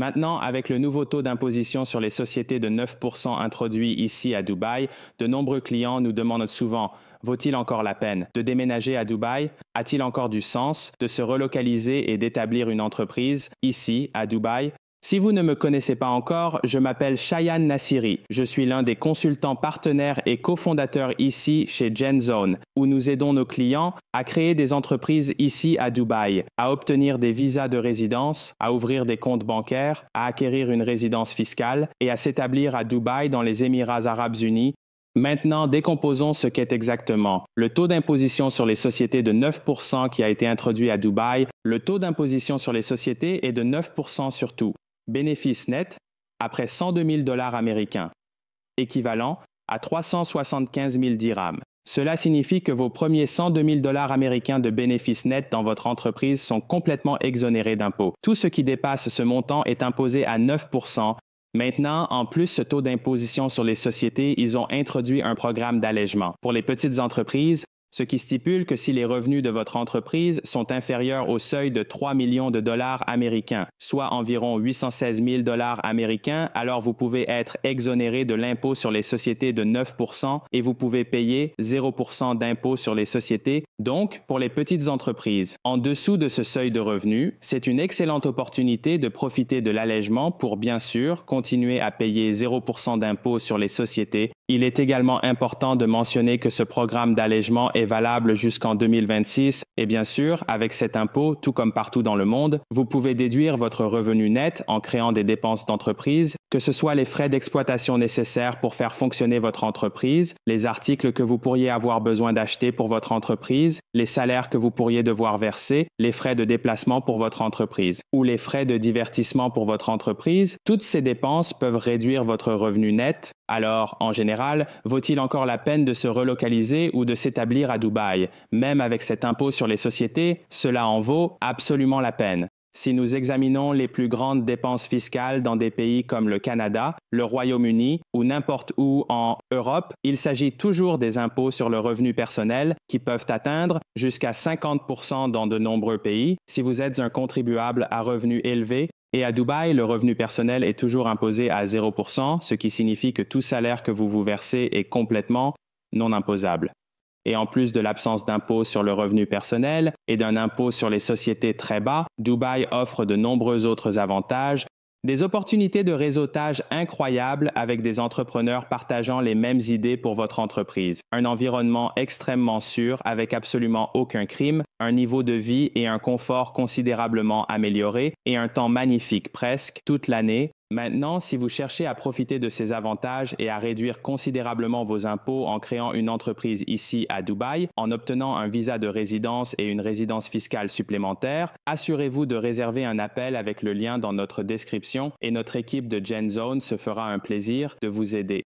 Maintenant, avec le nouveau taux d'imposition sur les sociétés de 9% introduit ici à Dubaï, de nombreux clients nous demandent souvent: vaut-il encore la peine de déménager à Dubaï? A-t-il encore du sens de se relocaliser et d'établir une entreprise ici à Dubaï? Si vous ne me connaissez pas encore, je m'appelle Shayan Nassiri. Je suis l'un des consultants partenaires et cofondateurs ici chez GenZone, où nous aidons nos clients à créer des entreprises ici à Dubaï, à obtenir des visas de résidence, à ouvrir des comptes bancaires, à acquérir une résidence fiscale et à s'établir à Dubaï dans les Émirats arabes unis. Maintenant, décomposons ce qu'est exactement le taux d'imposition sur les sociétés de 9% qui a été introduit à Dubaï. Le taux d'imposition sur les sociétés est de 9% sur tout. Bénéfice net après 102 000 dollars américains, équivalent à 375 000 dirhams. Cela signifie que vos premiers 102 000 dollars américains de bénéfices nets dans votre entreprise sont complètement exonérés d'impôts. Tout ce qui dépasse ce montant est imposé à 9%. Maintenant, en plus ce taux d'imposition sur les sociétés, ils ont introduit un programme d'allègement pour les petites entreprises, ce qui stipule que si les revenus de votre entreprise sont inférieurs au seuil de 3 millions de dollars américains, soit environ 816 000 dollars américains, alors vous pouvez être exonéré de l'impôt sur les sociétés de 9% et vous pouvez payer 0% d'impôt sur les sociétés. Donc, pour les petites entreprises, en dessous de ce seuil de revenus, c'est une excellente opportunité de profiter de l'allègement pour, bien sûr, continuer à payer 0% d'impôt sur les sociétés. Il est également important de mentionner que ce programme d'allègement est valable jusqu'en 2026 et bien sûr, avec cet impôt, tout comme partout dans le monde, vous pouvez déduire votre revenu net en créant des dépenses d'entreprise, que ce soit les frais d'exploitation nécessaires pour faire fonctionner votre entreprise, les articles que vous pourriez avoir besoin d'acheter pour votre entreprise, les salaires que vous pourriez devoir verser, les frais de déplacement pour votre entreprise ou les frais de divertissement pour votre entreprise. Toutes ces dépenses peuvent réduire votre revenu net. Alors, en général, vaut-il encore la peine de se relocaliser ou de s'établir à Dubaï? Même avec cet impôt sur les sociétés, cela en vaut absolument la peine. Si nous examinons les plus grandes dépenses fiscales dans des pays comme le Canada, le Royaume-Uni ou n'importe où en Europe, il s'agit toujours des impôts sur le revenu personnel qui peuvent atteindre jusqu'à 50% dans de nombreux pays si vous êtes un contribuable à revenus élevés. Et à Dubaï, le revenu personnel est toujours imposé à 0%, ce qui signifie que tout salaire que vous vous versez est complètement non imposable. Et en plus de l'absence d'impôt sur le revenu personnel et d'un impôt sur les sociétés très bas, Dubaï offre de nombreux autres avantages, des opportunités de réseautage incroyables avec des entrepreneurs partageant les mêmes idées pour votre entreprise, un environnement extrêmement sûr avec absolument aucun crime, un niveau de vie et un confort considérablement amélioré et un temps magnifique presque toute l'année. Maintenant, si vous cherchez à profiter de ces avantages et à réduire considérablement vos impôts en créant une entreprise ici à Dubaï, en obtenant un visa de résidence et une résidence fiscale supplémentaire, assurez-vous de réserver un appel avec le lien dans notre description et notre équipe de GenZone se fera un plaisir de vous aider.